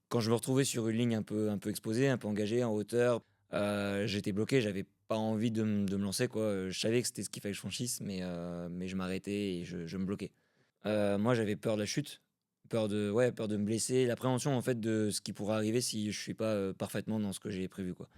Quand je me retrouvais sur une ligne un peu exposée, un peu engagée, en hauteur, j'étais bloqué, j'avais pas envie de me lancer quoi, je savais que c'était ce qu'il fallait que je franchisse mais je m'arrêtais et je me bloquais. Moi j'avais peur de la chute, peur de me blesser, l'appréhension en fait de ce qui pourrait arriver si je suis pas, parfaitement dans ce que j'ai prévu quoi.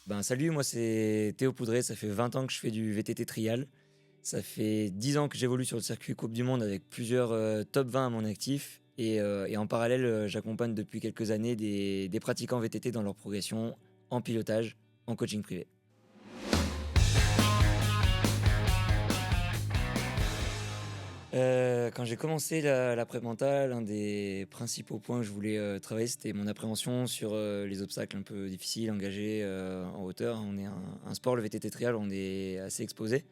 Ben salut, moi c'est Théo Poudré, ça fait 20 ans que je fais du VTT trial. Ça fait 10 ans que j'évolue sur le circuit Coupe du monde avec plusieurs, top 20 à mon actif et en parallèle, j'accompagne depuis quelques années des pratiquants VTT dans leur progression, en pilotage, en coaching privé. Quand j'ai commencé la prep mentale, un des principaux points que je voulais, travailler, c'était mon appréhension sur, les obstacles un peu difficiles, engagés, en hauteur. On est un sport, le VTT trial, on est assez exposé.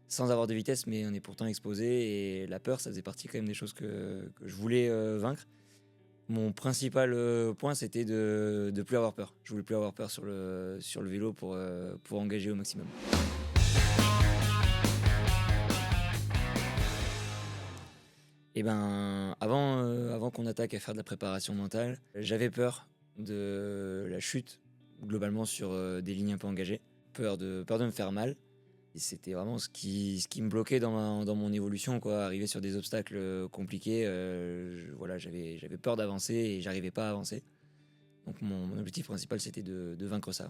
Sans avoir de vitesse, mais on est pourtant exposé et la peur, ça faisait partie quand même des choses que je voulais, vaincre. Mon principal, point, c'était de plus avoir peur. Je voulais plus avoir peur sur le vélo pour engager au maximum. Et ben, avant qu'on attaque à faire de la préparation mentale, j'avais peur de la chute, globalement sur, des lignes un peu engagées. Peur de me faire mal. Et c'était vraiment ce qui me bloquait dans mon évolution quoi, arriver sur des obstacles, compliqués, voilà, j'avais peur d'avancer et j'arrivais pas à avancer. Donc mon objectif principal, c'était de vaincre ça.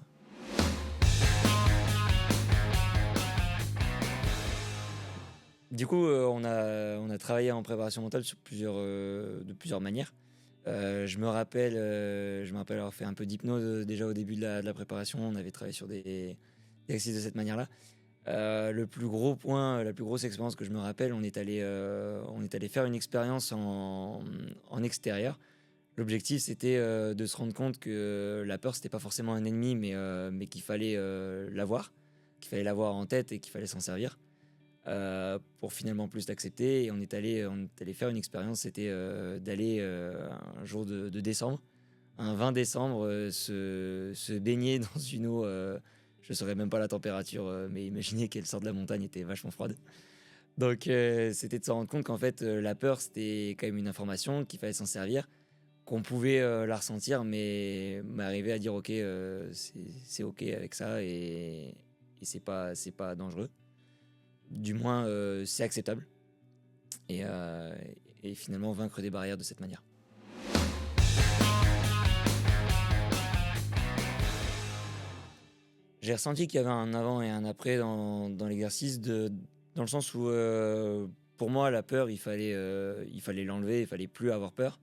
Du coup, on a travaillé en préparation mentale sur de plusieurs manières. Je me rappelle avoir fait un peu d'hypnose, déjà au début de la préparation. On avait travaillé sur des exercices de cette manière-là. Le plus gros point, la plus grosse expérience que je me rappelle, on est allé faire une expérience en extérieur. L'objectif, c'était, de se rendre compte que la peur, c'était pas forcément un ennemi, mais qu'il fallait l'avoir en tête et qu'il fallait s'en servir, pour finalement plus l'accepter. Et on est allé faire une expérience, c'était, d'aller, un jour de décembre, un 20 décembre, se baigner dans une eau, je saurais même pas la température, mais imaginez qu'elle sort de la montagne, était vachement froide. Donc c'était de se rendre compte qu'en fait, la peur, c'était quand même une information, qu'il fallait s'en servir, qu'on pouvait, la ressentir, mais arriver à dire: «OK, c'est OK avec ça et c'est pas dangereux». Du moins, c'est acceptable et heu et finalement vaincre des barrières de cette manière. J'ai ressenti qu'il y avait un avant et un après dans l'exercice dans le sens où, pour moi la peur il fallait l'enlever, il fallait plus avoir peur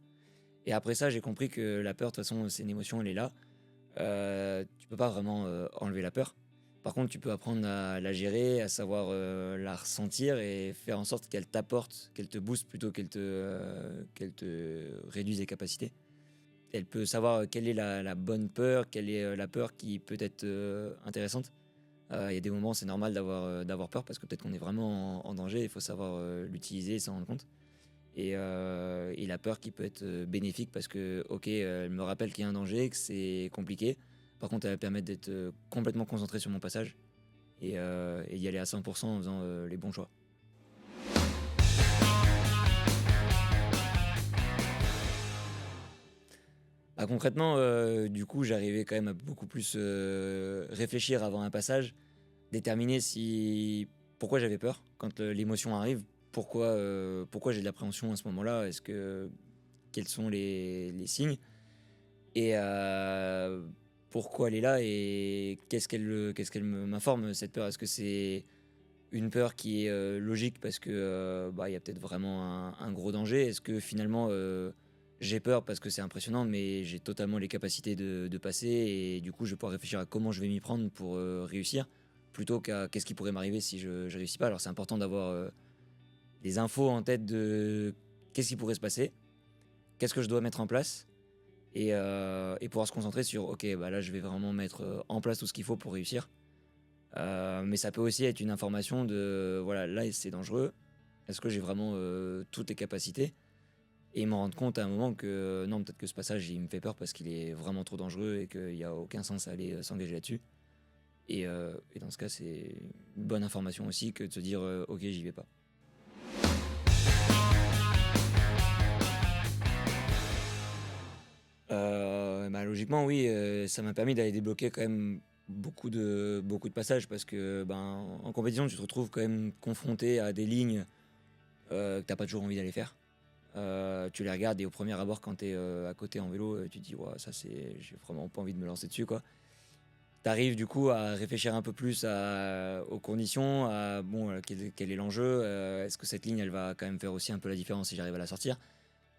et après ça j'ai compris que la peur de toute façon c'est une émotion, elle est là. Tu peux pas vraiment, enlever la peur. Par contre tu peux apprendre à la gérer, à savoir, la ressentir et faire en sorte qu'elle t'apporte, qu'elle te booste plutôt qu'elle te réduise les capacités. Elle peut savoir quelle est la bonne peur, quelle est, la peur qui peut être, intéressante. Il y a des moments, c'est normal d'avoir peur parce que peut-être qu'on est vraiment en danger, il faut savoir, l'utiliser et s'en rendre compte et la peur qui peut être, bénéfique parce que, OK, elle me rappelle qu'il y a un danger, que c'est compliqué. Par contre, elle va me permettre d'être, complètement concentré sur mon passage et d'y aller à 100 en faisant, les bons choix. Bah, concrètement, du coup, j'arrivais quand même à beaucoup plus, réfléchir avant un passage, déterminer si pourquoi j'avais peur quand, l'émotion arrive, pourquoi j'ai de l'appréhension à ce moment-là, quels sont les signes et pourquoi elle est là et qu'est-ce qu'elle m'informe cette peur? Est-ce que c'est une peur qui est, logique parce que, bah, il y a peut-être vraiment un gros danger? Est-ce que finalement, j'ai peur parce que c'est impressionnant, mais j'ai totalement les capacités de passer et du coup, je vais pouvoir réfléchir à comment je vais m'y prendre pour, réussir, plutôt qu'à qu'est-ce qui pourrait m'arriver si je réussis pas? Alors c'est important d'avoir, les infos en tête de qu'est-ce qui pourrait se passer? Qu'est-ce que je dois mettre en place? Et pouvoir se concentrer sur: «OK, bah, là, je vais vraiment mettre, en place tout ce qu'il faut pour réussir». Mais ça peut aussi être une information de, voilà, là, c'est dangereux. Est-ce que j'ai vraiment, toutes les capacités? et me rendre compte à un moment que non, peut-être que ce passage il me fait peur parce qu'il est vraiment trop dangereux et qu'il n'y a aucun sens à aller s'engager là-dessus. Et dans ce cas, c'est une bonne information aussi que de se dire ok, j'y vais pas. Logiquement, oui, ça m'a permis d'aller débloquer quand même beaucoup de passages parce que en compétition, tu te retrouves quand même confronté à des lignes que t'as pas toujours envie d'aller faire. Tu les regardes et au premier abord, quand t'es à côté en vélo, tu te dis, ouais, ça c'est, j'ai vraiment pas envie de me lancer dessus, quoi. T'arrives du coup à réfléchir un peu plus aux conditions, à bon, quel est l'enjeu, est-ce que cette ligne elle va quand même faire aussi un peu la différence si j'arrive à la sortir?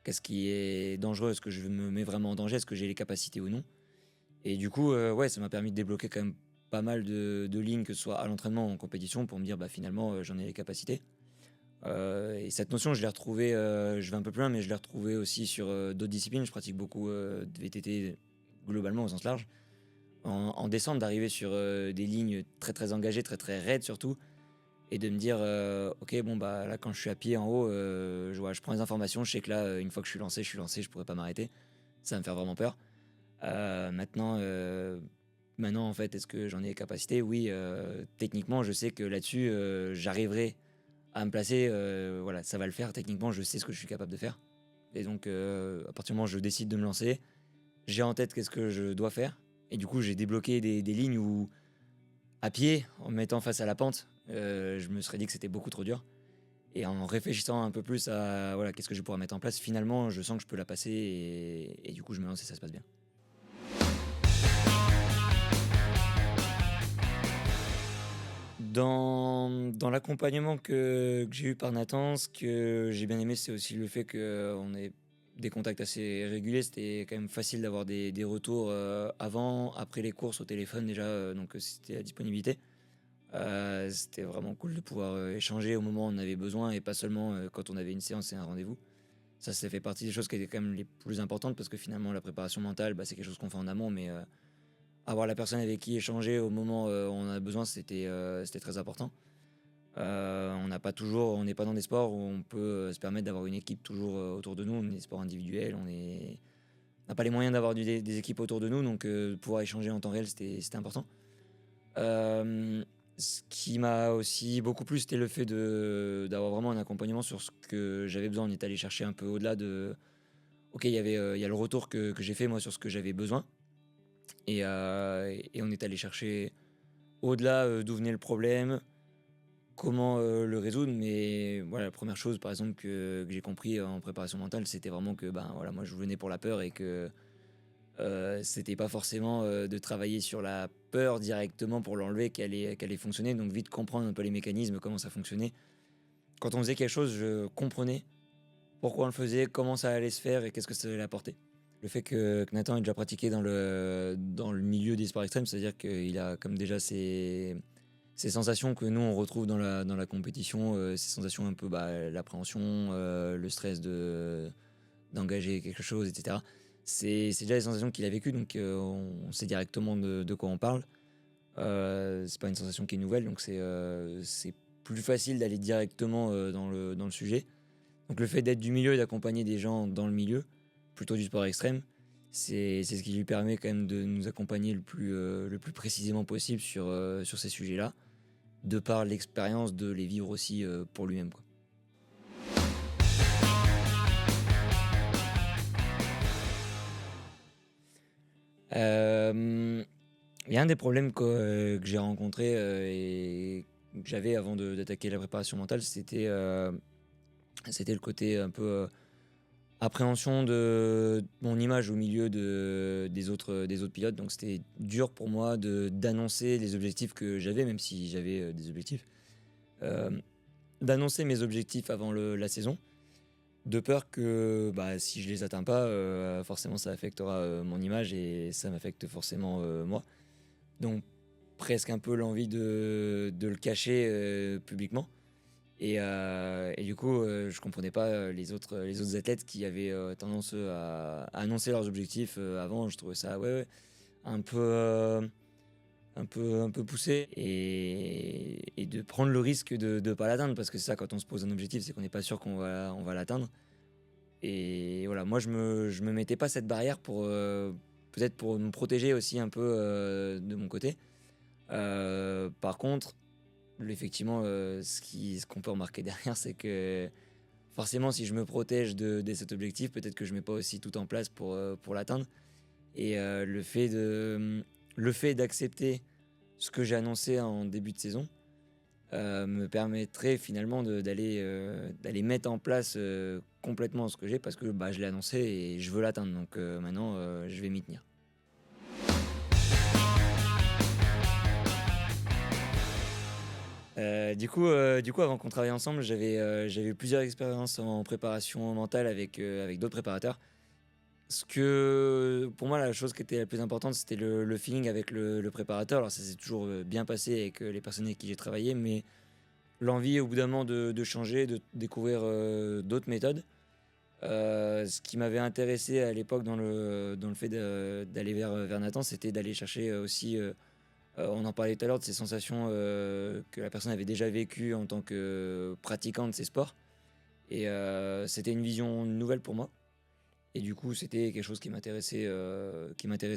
Qu'est-ce qui est dangereux? Est-ce que je me mets vraiment en danger? Est-ce que j'ai les capacités ou non? Et du coup, ouais, ça m'a permis de débloquer quand même pas mal de lignes, que ce soit à l'entraînement ou en compétition, pour me dire, bah finalement, j'en ai les capacités. Et cette notion, je l'ai retrouvée, je vais un peu plus loin, mais je l'ai retrouvée aussi sur d'autres disciplines. Je pratique beaucoup de VTT globalement au sens large. En décembre, d'arriver sur des lignes très très engagées, très très raides surtout, et de me dire, ok, bon, bah là, quand je suis à pied en haut, voilà, je prends les informations, je sais que là, une fois que je suis lancé, je pourrais pas m'arrêter. Ça va me faire vraiment peur. Euh, maintenant, euh, maintenant, en fait, est-ce que j'en ai les capacités? Oui, techniquement, je sais que là-dessus, j'arriverai à me placer. Voilà, ça va le faire. Techniquement, je sais ce que je suis capable de faire. Et donc, à partir du moment où je décide de me lancer, j'ai en tête qu'est-ce que je dois faire. Et du coup, j'ai débloqué des lignes où, à pied, en me mettant face à la pente, je me serais dit que c'était beaucoup trop dur. Et en réfléchissant un peu plus à voilà, qu'est-ce que je pourrais mettre en place, finalement, je sens que je peux la passer. Et du coup, je me lance et ça se passe bien. Dans l'accompagnement que j'ai eu par Nathan, ce que j'ai bien aimé, c'est aussi le fait qu'on ait des contacts assez réguliers. C'était quand même facile d'avoir des retours avant, après les courses au téléphone déjà, donc c'était à disponibilité. C'était vraiment cool de pouvoir échanger au moment où on avait besoin et pas seulement quand on avait une séance et un rendez-vous. Ça fait partie des choses qui étaient quand même les plus importantes parce que finalement la préparation mentale, bah, c'est quelque chose qu'on fait en amont, mais avoir la personne avec qui échanger au moment où on a besoin, c'était très important. On n'a pas toujours, on n'est pas dans des sports où on peut se permettre d'avoir une équipe toujours autour de nous. On est des sports individuels, on n'a pas les moyens d'avoir des équipes autour de nous, donc pouvoir échanger en temps réel, c'était important. Euh, Ce qui m'a aussi beaucoup plu, c'était le fait d'avoir vraiment un accompagnement sur ce que j'avais besoin. On est allé chercher un peu au-delà de. Ok, il y a le retour que j'ai fait moi sur ce que j'avais besoin, et on est allé chercher au-delà d'où venait le problème, comment le résoudre. Mais voilà, la première chose par exemple que j'ai compris en préparation mentale, c'était vraiment que ben voilà, moi je venais pour la peur et que c'était pas forcément de travailler sur la peur directement pour l'enlever qu'elle allait fonctionner. Donc vite comprendre un peu les mécanismes, comment ça fonctionnait. Quand on faisait quelque chose, je comprenais pourquoi on le faisait, comment ça allait se faire et qu'est-ce que ça allait apporter. Le fait que Nathan ait déjà pratiqué dans le milieu des sports extrêmes, c'est-à-dire qu'il a comme déjà ces sensations que nous on retrouve dans la compétition, ces sensations un peu l'appréhension, le stress d'engager quelque chose, etc. C'est déjà des sensations qu'il a vécues, donc on sait directement de quoi on parle. C'est pas une sensation qui est nouvelle, donc c'est plus facile d'aller directement dans le sujet. Donc le fait d'être du milieu et d'accompagner des gens dans le milieu, plutôt du sport extrême, c'est ce qui lui permet quand même de nous accompagner le plus précisément possible sur ces sujets-là, de par l'expérience de les vivre aussi pour lui-même, quoi. Il y a un des problèmes que j'ai rencontré et que j'avais avant d'attaquer la préparation mentale, c'était le côté un peu appréhension de mon image au milieu des autres pilotes. Donc c'était dur pour moi d'annoncer les objectifs que j'avais, même si j'avais des objectifs. Euh, D'annoncer mes objectifs avant la saison, de peur que bah, si je les atteins pas, forcément ça affectera mon image et ça m'affecte forcément moi. Donc presque un peu l'envie de le cacher publiquement. Et du coup, je comprenais pas les autres athlètes qui avaient tendance à annoncer leurs objectifs avant. Je trouvais ça un peu, un peu poussé et de prendre le risque de ne pas l'atteindre parce que c'est ça, quand on se pose un objectif, c'est qu'on n'est pas sûr on va l'atteindre. Et voilà, moi je me mettais pas cette barrière pour peut-être pour me protéger aussi un peu de mon côté. Par contre, effectivement, ce qu'on peut remarquer derrière, c'est que forcément, si je me protège de cet objectif, peut-être que je mets pas aussi tout en place pour l'atteindre. Et le fait d'accepter ce que j'ai annoncé en début de saison me permettrait finalement d'aller mettre en place complètement ce que j'ai parce que bah, je l'ai annoncé et je veux l'atteindre. Donc maintenant, je vais m'y tenir. Du coup, avant qu'on travaille ensemble, j'avais eu plusieurs expériences en préparation mentale avec d'autres préparateurs. Pour moi, la chose qui était la plus importante, c'était le feeling avec le préparateur. Alors, ça s'est toujours bien passé avec les personnes avec qui j'ai travaillé, mais l'envie au bout d'un moment de changer, de découvrir d'autres méthodes. Ce qui m'avait intéressé à l'époque dans le fait d'aller vers Nathan, c'était d'aller chercher aussi, on en parlait tout à l'heure, de ces sensations que la personne avait déjà vécues en tant que pratiquant de ces sports. Et c'était une vision nouvelle pour moi. Et du coup, c'était quelque chose qui m'intéressait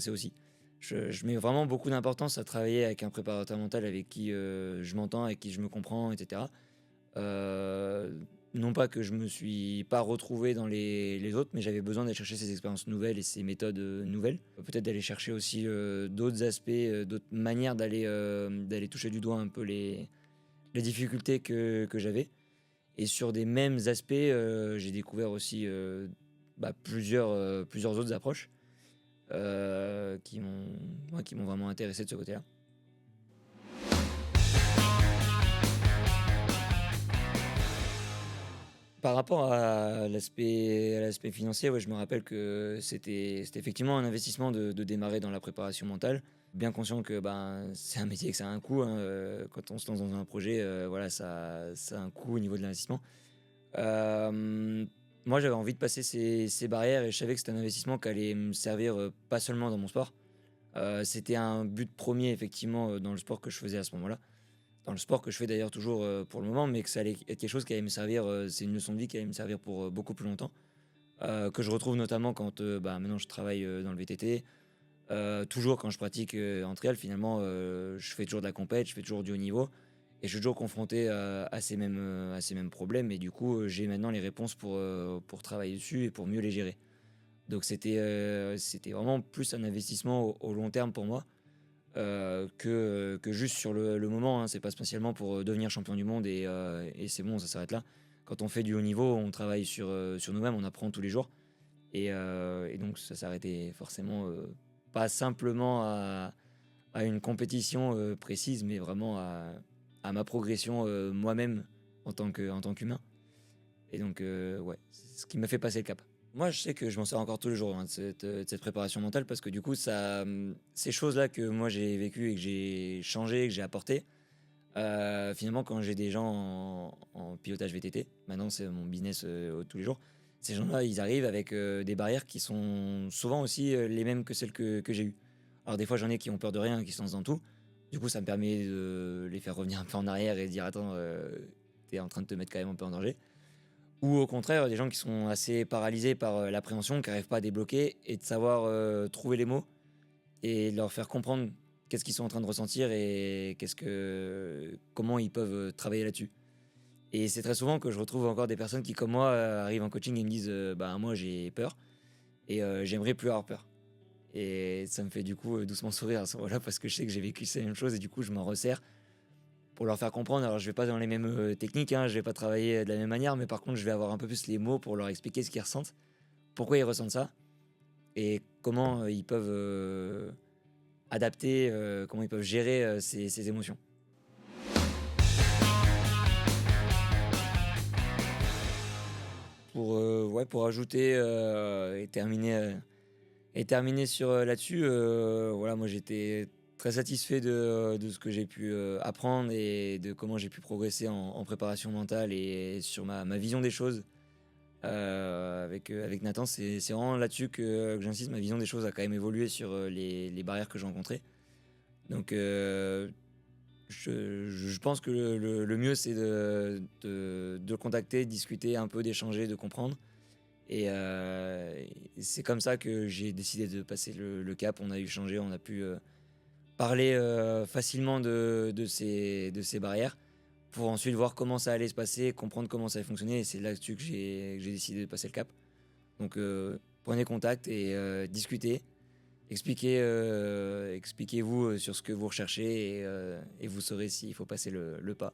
aussi. Je mets vraiment beaucoup d'importance à travailler avec un préparateur mental avec qui je m'entends, avec qui je me comprends, etc. Euh, non pas que je me suis pas retrouvé dans les autres, mais j'avais besoin d'aller chercher ces expériences nouvelles et ces méthodes nouvelles. Peut-être d'aller chercher aussi d'autres aspects, d'autres manières d'aller toucher du doigt un peu les difficultés que j'avais. Et sur des mêmes aspects, j'ai découvert aussi plusieurs autres approches qui m'ont vraiment intéressé de ce côté-là. Par rapport à l'aspect financier, ouais, je me rappelle que c'était effectivement un investissement de démarrer dans la préparation mentale. Bien conscient que ben, c'est un métier, que ça a un coût, hein, quand on se lance dans un projet, voilà, ça a un coût au niveau de l'investissement. Euh, Moi, j'avais envie de passer ces barrières et je savais que c'était un investissement qui allait me servir pas seulement dans mon sport. C'était un but premier, effectivement, dans le sport que je faisais à ce moment-là. Dans le sport que je fais d'ailleurs toujours pour le moment, mais que ça allait être quelque chose qui allait me servir, c'est une leçon de vie qui allait me servir pour beaucoup plus longtemps. Que je retrouve notamment quand maintenant je travaille dans le VTT. Toujours quand je pratique en trial, finalement, je fais toujours de la compète, je fais toujours du haut niveau. Et je suis toujours confronté à ces mêmes problèmes. Et du coup, j'ai maintenant les réponses pour travailler dessus et pour mieux les gérer. Donc c'était vraiment plus un investissement au long terme pour moi que juste sur le moment. Hein. C'est pas spécialement pour devenir champion du monde et c'est bon, ça s'arrête là. Quand on fait du haut niveau, on travaille sur nous-mêmes, on apprend tous les jours. Et donc ça s'arrêtait forcément pas simplement à une compétition précise, mais vraiment à ma progression moi-même en tant qu'humain. Et donc, ouais, c'est ce qui m'a fait passer le cap. Moi, je sais que je m'en sers encore tous les jours hein, de cette préparation mentale parce que du coup, ces choses-là que moi j'ai vécues et que j'ai changé, que j'ai apporté, finalement, quand j'ai des gens en pilotage VTT, maintenant c'est mon business tous les jours, ces gens-là, ils arrivent avec des barrières qui sont souvent aussi les mêmes que celles que j'ai eues. Alors, des fois, j'en ai qui ont peur de rien, qui se lancent dans tout. Du coup, ça me permet de les faire revenir un peu en arrière et de dire attends, t'es en train de te mettre quand même un peu en danger. Ou au contraire, des gens qui sont assez paralysés par l'appréhension, qui n'arrivent pas à débloquer et de savoir trouver les mots et de leur faire comprendre qu'est-ce qu'ils sont en train de ressentir et comment ils peuvent travailler là-dessus. Et c'est très souvent que je retrouve encore des personnes qui, comme moi, arrivent en coaching et me disent bah, moi j'ai peur et j'aimerais plus avoir peur. Et ça me fait du coup doucement sourire à ce moment-là parce que je sais que j'ai vécu ces mêmes choses et du coup je m'en resserre pour leur faire comprendre. Alors, je vais pas dans les mêmes techniques, hein, je vais pas travailler de la même manière, mais par contre, je vais avoir un peu plus les mots pour leur expliquer ce qu'ils ressentent, pourquoi ils ressentent ça, et comment ils peuvent adapter, comment ils peuvent gérer ces émotions. Pour ajouter et terminer sur là-dessus, voilà, moi j'étais très satisfait de ce que j'ai pu apprendre et de comment j'ai pu progresser en préparation mentale et sur ma vision des choses avec Nathan. C'est vraiment là-dessus que j'insiste. Ma vision des choses a quand même évolué sur les barrières que j'ai rencontrées. Donc, je pense que le mieux, c'est de le contacter, de discuter un peu, d'échanger, de comprendre Et c'est comme ça que j'ai décidé de passer le cap. On a échangé, on a pu parler facilement de ces barrières pour ensuite voir comment ça allait se passer, comprendre comment ça allait fonctionner. Et c'est là-dessus que j'ai décidé de passer le cap. Donc prenez contact et discutez. Expliquez-vous sur ce que vous recherchez et vous saurez s'il faut passer le pas.